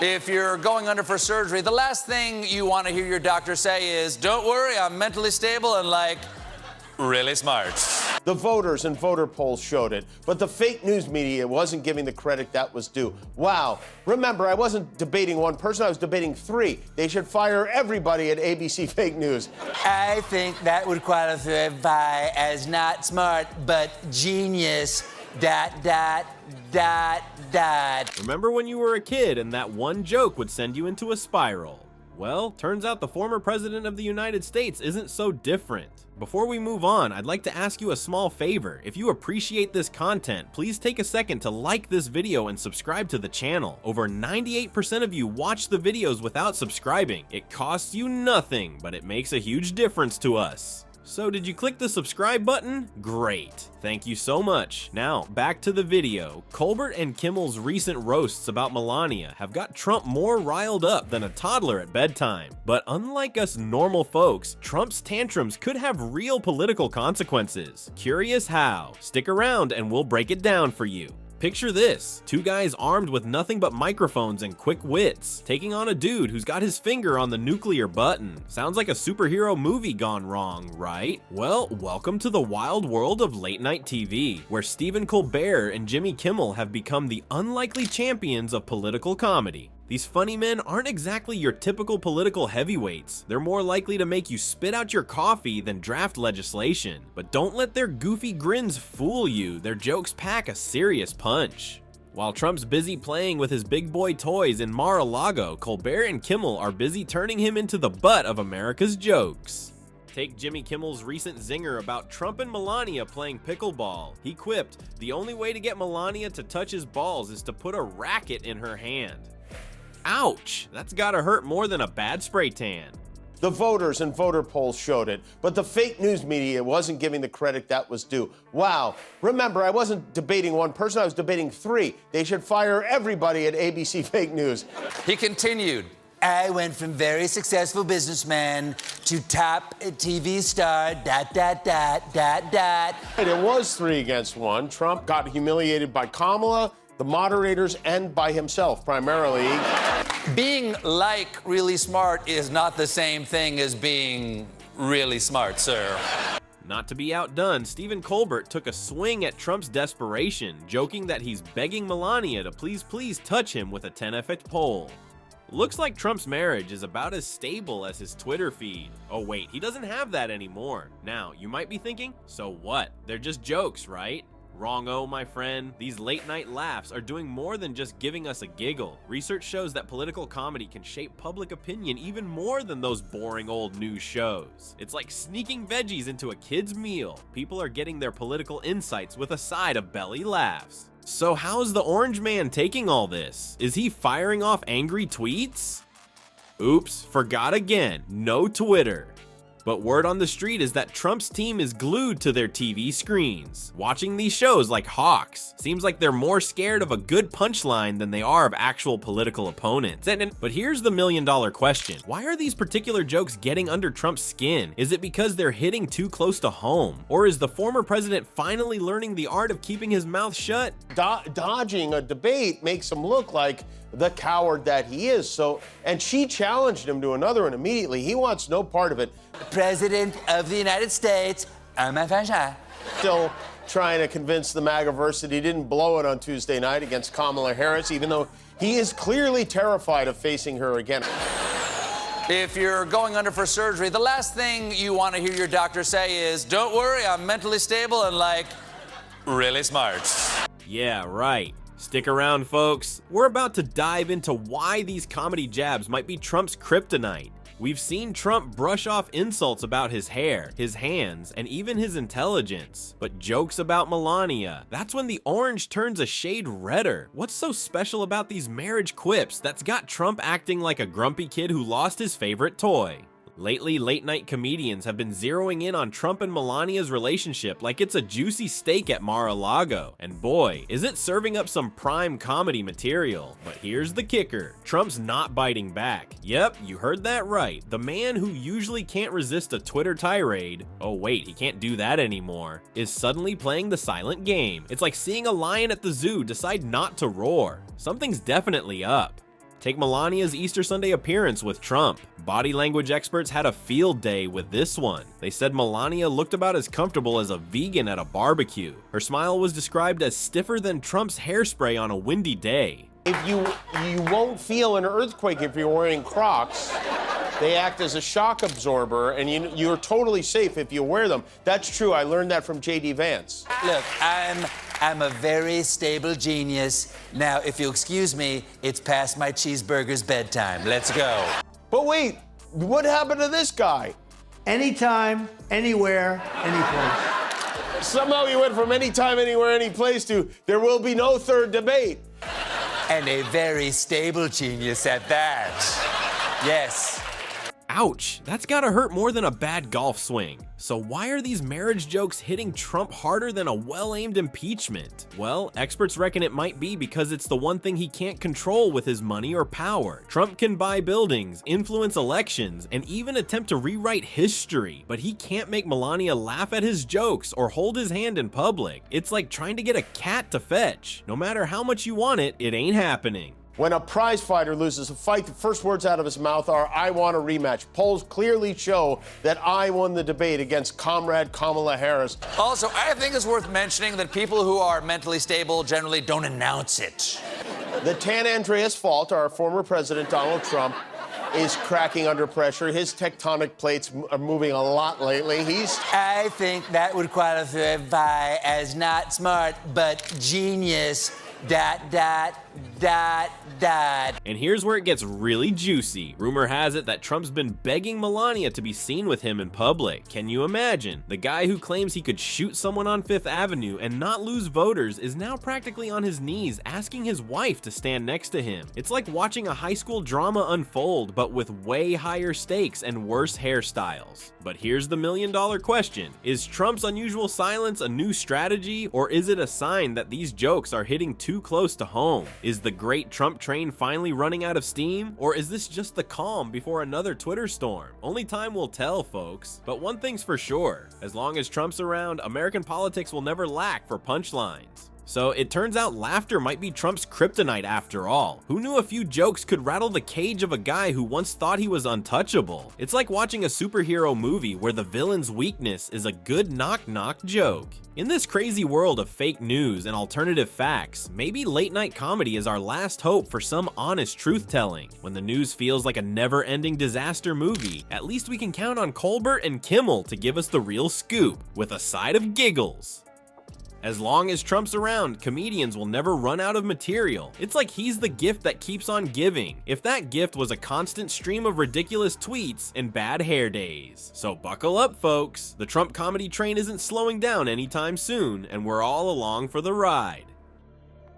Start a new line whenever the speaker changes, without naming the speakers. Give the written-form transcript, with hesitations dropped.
If you're going under for surgery, the last thing you want to hear your doctor say is, "Don't worry, I'm mentally stable and, like, really smart."
The voters and voter polls showed it, but the fake news media wasn't giving the credit that was due. Wow. Remember, I wasn't debating one person, I was debating three. They should fire everybody at ABC Fake News.
I think that would qualify as not smart, but genius. ...
Remember when you were a kid and that one joke would send you into a spiral? Well, turns out the former president of the United States isn't so different. Before we move on, I'd like to ask you a small favor. If you appreciate this content, please take a second to like this video and subscribe to the channel. Over 98% of you watch the videos without subscribing. It costs you nothing, but it makes a huge difference to us. So did you click the subscribe button? Great. Thank you so much. Now, back to the video. Colbert and Kimmel's recent roasts about Melania have got Trump more riled up than a toddler at bedtime. But unlike us normal folks, Trump's tantrums could have real political consequences. Curious how? Stick around and we'll break it down for you. Picture this, two guys armed with nothing but microphones and quick wits, taking on a dude who's got his finger on the nuclear button. Sounds like a superhero movie gone wrong, right? Well, welcome to the wild world of late night TV, where Stephen Colbert and Jimmy Kimmel have become the unlikely champions of political comedy. These funny men aren't exactly your typical political heavyweights. They're more likely to make you spit out your coffee than draft legislation. But don't let their goofy grins fool you. Their jokes pack a serious punch. While Trump's busy playing with his big boy toys in Mar-a-Lago, Colbert and Kimmel are busy turning him into the butt of America's jokes. Take Jimmy Kimmel's recent zinger about Trump and Melania playing pickleball. He quipped, "The only way to get Melania to touch his balls is to put a racket in her hand." Ouch! That's gotta hurt more than a bad spray tan.
The voters and voter polls showed it, but the fake news media wasn't giving the credit that was due. Wow. Remember, I wasn't debating one person, I was debating three. They should fire everybody at ABC Fake News.
He continued,
I went from very successful businessman to top TV star, ...
It was 3 against 1. Trump got humiliated by Kamala, the moderators, and by himself, primarily.
being like really smart is not the same thing as being really smart, sir.
Not to be outdone, Stephen Colbert took a swing at Trump's desperation, joking that he's begging Melania to please touch him with a 10-effect poll. Looks like Trump's marriage is about as stable as his Twitter feed. Oh wait, he doesn't have that anymore. Now, you might be thinking, so what? They're just jokes, right? Wrong-o, my friend. These late-night laughs are doing more than just giving us a giggle. Research shows that political comedy can shape public opinion even more than those boring old news shows. It's like sneaking veggies into a kid's meal. People are getting their political insights with a side of belly laughs. So how's the orange man taking all this? Is he firing off angry tweets? Oops, forgot again. No Twitter. But word on the street is that Trump's team is glued to their TV screens, watching these shows like hawks. Seems like they're more scared of a good punchline than they are of actual political opponents. But here's the million-dollar question. Why are these particular jokes getting under Trump's skin? Is it because they're hitting too close to home? Or is the former president finally learning the art of keeping his mouth shut?
Dodging a debate makes him look like the coward that he is. And she challenged him to another one immediately. He wants no part of it.
President of the United States,
Still trying to convince the MAGAverse that he didn't blow it on Tuesday night against Kamala Harris, even though he is clearly terrified of facing her again.
If you're going under for surgery, the last thing you want to hear your doctor say is, "Don't worry, I'm mentally stable and, like, really smart."
Yeah, right. Stick around, folks. We're about to dive into why these comedy jabs might be Trump's kryptonite. We've seen Trump brush off insults about his hair, his hands, and even his intelligence. But jokes about Melania, that's when the orange turns a shade redder. What's so special about these marriage quips that's got Trump acting like a grumpy kid who lost his favorite toy? Lately, late-night comedians have been zeroing in on Trump and Melania's relationship like it's a juicy steak at Mar-a-Lago. And boy, is it serving up some prime comedy material. But here's the kicker. Trump's not biting back. Yep, you heard that right. The man who usually can't resist a Twitter tirade, oh wait, he can't do that anymore, is suddenly playing the silent game. It's like seeing a lion at the zoo decide not to roar. Something's definitely up. Take Melania's Easter Sunday appearance with Trump. Body language experts had a field day with this one. They said Melania looked about as comfortable as a vegan at a barbecue. Her smile was described as stiffer than Trump's hairspray on a windy day.
If you won't feel an earthquake if you're wearing Crocs. They act as a shock absorber, and you're totally safe if you wear them. That's true. I learned that from J.D. Vance.
Look, I'm a very stable genius. Now, if you'll excuse me, it's past my cheeseburger's bedtime. Let's go.
But wait, what happened to this guy?
Anytime, anywhere, anyplace.
Somehow he went from anytime, anywhere, any place to there will be no third debate.
And a very stable genius at that. Yes.
Ouch, that's gotta hurt more than a bad golf swing. So why are these marriage jokes hitting Trump harder than a well-aimed impeachment? Well, experts reckon it might be because it's the one thing he can't control with his money or power. Trump can buy buildings, influence elections, and even attempt to rewrite history, but he can't make Melania laugh at his jokes or hold his hand in public. It's like trying to get a cat to fetch. No matter how much you want it, it ain't happening.
When a prize fighter loses a fight, the first words out of his mouth are, "I want a rematch." Polls clearly show that I won the debate against Comrade Kamala Harris.
Also, I think it's worth mentioning that people who are mentally stable generally don't announce it.
The Tan Andreas fault, our former president Donald Trump, is cracking under pressure. His tectonic plates are moving a lot lately.
I think that would qualify as not smart, but genius. ...
And here's where it gets really juicy. Rumor has it that Trump's been begging Melania to be seen with him in public. Can you imagine? The guy who claims he could shoot someone on Fifth Avenue and not lose voters is now practically on his knees asking his wife to stand next to him. It's like watching a high school drama unfold, but with way higher stakes and worse hairstyles. But here's the million-dollar question. Is Trump's unusual silence a new strategy, or is it a sign that these jokes are hitting too close to home? Is the great Trump train finally running out of steam, or is this just the calm before another Twitter storm? Only time will tell, folks. But one thing's for sure, as long as Trump's around, American politics will never lack for punchlines. So it turns out laughter might be Trump's kryptonite after all. Who knew a few jokes could rattle the cage of a guy who once thought he was untouchable? It's like watching a superhero movie where the villain's weakness is a good knock-knock joke. In this crazy world of fake news and alternative facts, maybe late-night comedy is our last hope for some honest truth-telling. When the news feels like a never-ending disaster movie, at least we can count on Colbert and Kimmel to give us the real scoop, with a side of giggles. As long as Trump's around, comedians will never run out of material. It's like he's the gift that keeps on giving, if that gift was a constant stream of ridiculous tweets and bad hair days. So buckle up, folks. The Trump comedy train isn't slowing down anytime soon, and we're all along for the ride.